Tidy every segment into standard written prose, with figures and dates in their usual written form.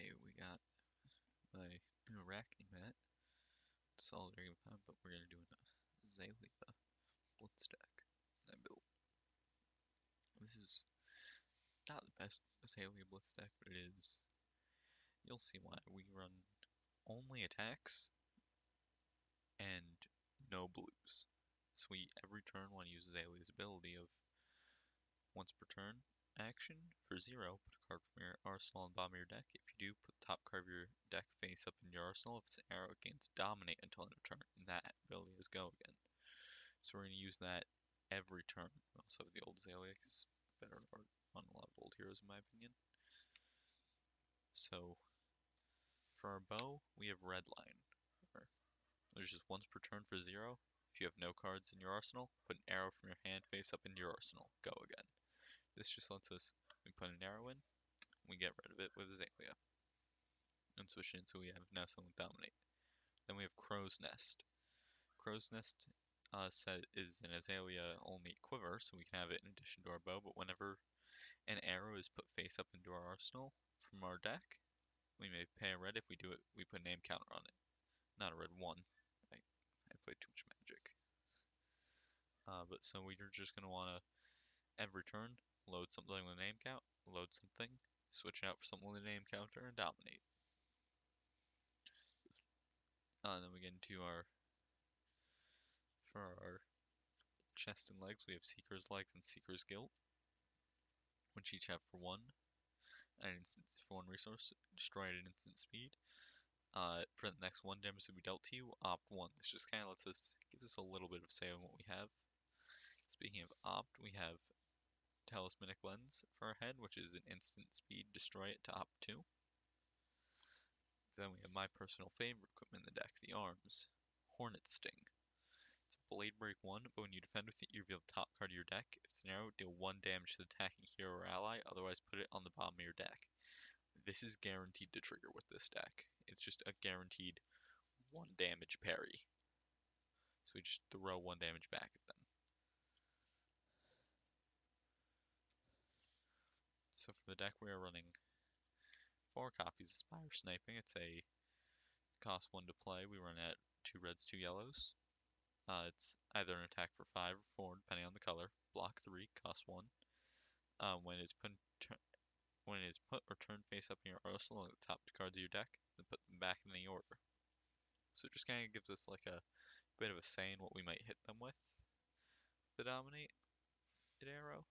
Okay, we got my new Arachne mat, Solidarity with that, but we're gonna do an Azalea blitz deck that I built. This is not the best Azalea blitz deck, but it is. You'll see why. We run only attacks and no blues. So we every turn want to use Azalea's ability of once per turn action for 0, put a card from your arsenal on the bottom of your deck. If you do, put the top card of your deck face up in your arsenal. If it's an arrow, it gains dominate until end of turn, and that ability is go again. So we're going to use that every turn. We also have the old Azalea, because better on a lot of old heroes in my opinion. So for our bow, we have red line. There's just once per turn for 0. If you have no cards in your arsenal, put an arrow from your hand face up into your arsenal. Go again. This just lets us, we put an arrow in, we get rid of it with Azalea. And switch it in so we have now something with dominate. Then we have Crow's Nest. Crow's Nest set is an Azalea only quiver, so we can have it in addition to our bow, but whenever an arrow is put face up into our arsenal from our deck, we may pay a red. If we do it, we put a name counter on it. Not a red 1. I played too much Magic. But so we're just going to want to, every turn, load something with a name count, load something, switch it out for something with a name counter, and dominate. Then we get into for our chest and legs, we have Seeker's Legs and Seeker's Guilt, which each have for 1, an instant for 1 resource, destroy at an instant speed. For the next 1 damage to be dealt to you, opt 1. This just kind of gives us a little bit of say on what we have. Speaking of opt, we have Talismanic Lens for our head, which is an instant speed, destroy it to opt 2. Then we have my personal favorite equipment in the deck, the arms. Hornet Sting. It's a Blade Break 1, but when you defend with it, you reveal the top card of your deck. If it's an arrow, deal 1 damage to the attacking hero or ally, otherwise put it on the bottom of your deck. This is guaranteed to trigger with this deck. It's just a guaranteed 1 damage parry. So we just throw 1 damage back at them. So for the deck, we are running 4 copies of Spire Sniping. It's a cost 1 to play. We run at 2 reds, 2 yellows. It's either an attack for 5 or 4, depending on the color. Block 3, cost 1. When it's put or turned face up in your arsenal at the top 2 cards of your deck, then put them back in the order. So it just kind of gives us like a bit of a say in what we might hit them with. The dominate arrow.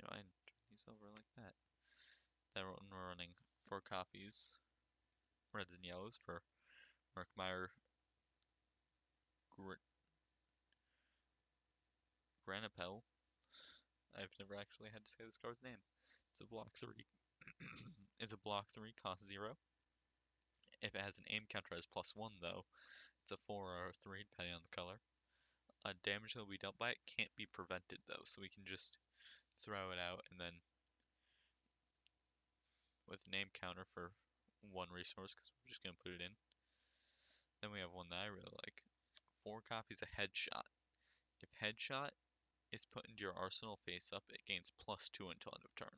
And turn these over like that. Then we're running 4 copies, reds and yellows for Murkmire Granapel. I've never actually had to say this card's name. It's a block 3. It's a block 3, cost 0. If it has an aim counter as +1 though, it's a 4 or a 3 depending on the color. Damage that will be dealt by it can't be prevented though, so we can just throw it out and then with name counter for 1 resource because we're just going to put it in. Then we have one that I really like. 4 copies of Headshot. If Headshot is put into your arsenal face up, it gains +2 until end of turn.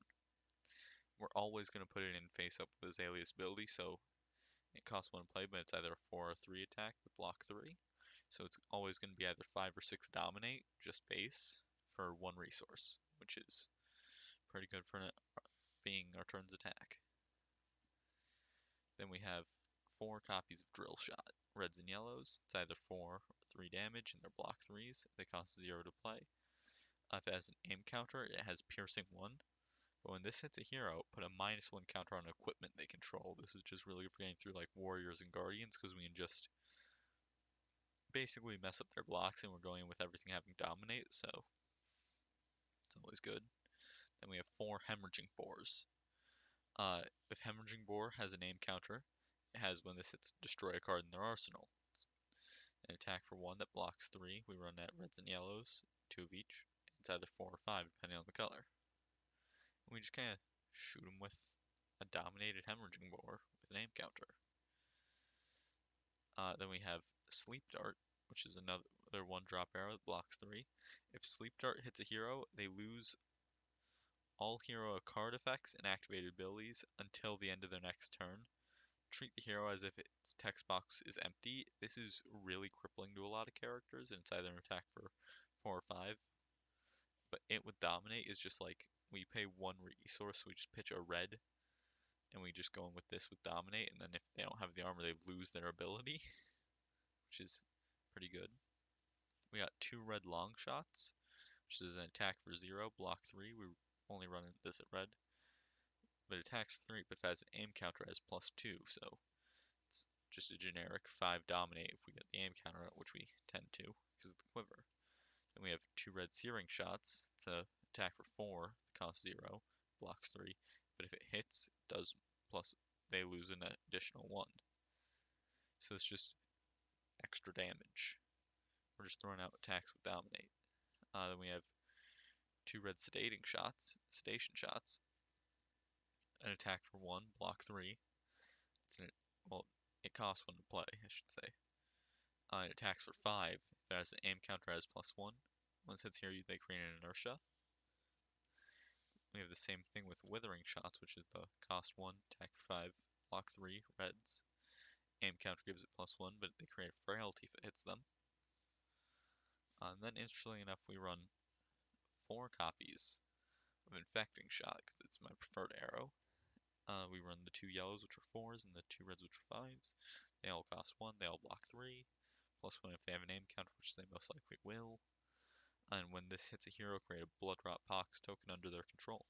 We're always going to put it in face up with Azalea's ability, so it costs 1 play, but it's either a 4 or 3 attack with block 3. So it's always going to be either 5 or 6 dominate, just base, for 1 resource, which is pretty good for being our turn's attack. Then we have 4 copies of Drill Shot, reds and yellows. It's either 4 or 3 damage, and they're block 3s. They cost 0 to play. If it has an aim counter, it has piercing 1. But when this hits a hero, put a -1 counter on equipment they control. This is just really good for getting through like warriors and guardians because we can just basically mess up their blocks and we're going in with everything having dominate, so it's always good. Then we have 4 hemorrhaging boars. If hemorrhaging boar has a name counter, it has when this hits destroy a card in their arsenal. It's an attack for 1 that blocks 3. We run at reds and yellows, 2 of each. It's either 4 or 5 depending on the color. And we just kind of shoot them with a dominated hemorrhaging boar with a name counter. Then we have Sleep Dart, which is another 1-drop arrow that blocks 3. If Sleep Dart hits a hero, they lose all hero card effects and activated abilities until the end of their next turn. Treat the hero as if its text box is empty. This is really crippling to a lot of characters, and it's either an attack for 4 or 5. But it with Dominate is just like, we pay 1 resource, so we just pitch a red, and we just go in with this with Dominate, and then if they don't have the armor, they lose their ability, which is pretty good. We got 2 red long shots, which is an attack for 0, block 3. We only run this at red. But it attacks for 3, but if it has an aim counter, it has +2, so it's just a generic 5 dominate if we get the aim counter out, which we tend to because of the quiver. Then we have 2 red searing shots. It's a attack for 4, cost 0, blocks 3, but if it hits, it does plus, they lose an additional 1. So it's just extra damage. We're just throwing out attacks with dominate. Then we have 2 red sedation shots. An attack for 1, block 3. Well, it costs 1 to play, I should say. It attacks for 5. If it has an aim counter, it has +1. Once it's here, they create an inertia. We have the same thing with withering shots, which is the cost 1, attack for 5, block 3, reds. Aim counter gives it +1, but they create frailty if it hits them. And then, interestingly enough, we run 4 copies of infecting shot because it's my preferred arrow. We run the 2 yellows, which are 4s, and the 2 reds, which are 5s. They all cost 1, they all block 3, +1 if they have an aim counter, which they most likely will. And when this hits a hero, create a Blood Rot Pox token under their control.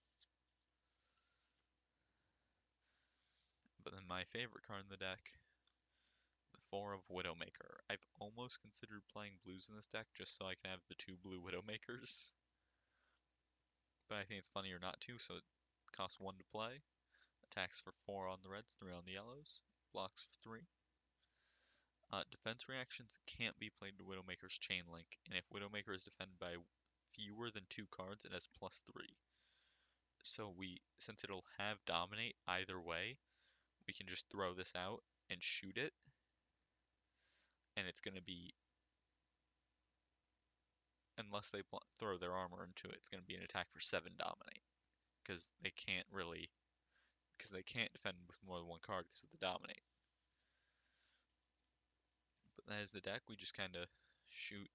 But then my favorite card in the deck, the 4 of Widowmaker. I've almost considered playing blues in this deck just so I can have the 2 blue Widowmakers. But I think it's funnier not to, so it costs 1 to play. Attacks for 4 on the reds, 3 on the yellows. Blocks for 3. Defense reactions can't be played to Widowmaker's Chain Link, and if Widowmaker is defended by fewer than 2 cards, it has +3. So since it'll have Dominate either way, we can just throw this out and shoot it, and it's going to be, unless they throw their armor into it, it's going to be an attack for 7 Dominate, because they can't defend with more than 1 card because of the Dominate. But that is the deck. We just kind of shoot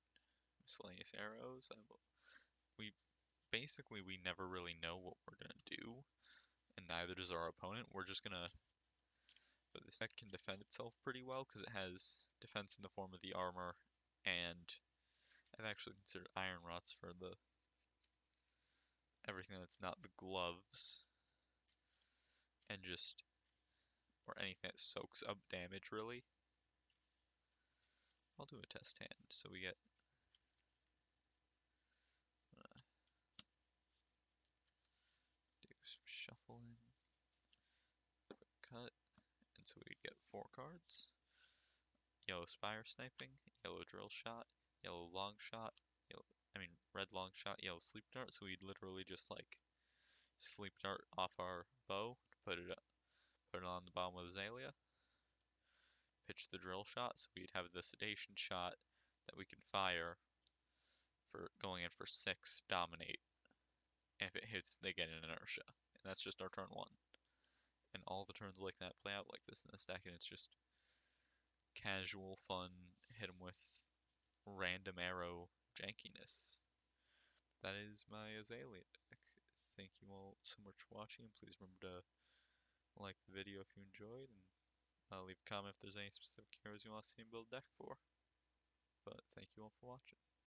miscellaneous arrows. We never really know what we're going to do, and neither does our opponent. We're just going to, but this deck can defend itself pretty well because it has defense in the form of the armor, and I've actually considered Iron Rots for the everything that's not the gloves, and just, or anything that soaks up damage really. I'll do a test hand, so we get do some shuffling, quick cut, and so we get 4 cards. Yellow Spire Sniping, yellow Drill Shot, yellow Long Shot, red Long Shot, yellow Sleep Dart, so we'd literally just like Sleep Dart off our bow, put it on the bottom of Azalea, pitch the Drill Shot, so we'd have the Sedation Shot that we can fire for going in for 6, Dominate, and if it hits, they get an inertia, and that's just our turn 1. And all the turns like that play out like this in this deck, and it's just casual fun, hit them with random arrow jankiness. That is my Azalea deck. Thank you all so much for watching, and please remember to like the video if you enjoyed, and leave a comment if there's any specific heroes you want to see me build a deck for. But thank you all for watching.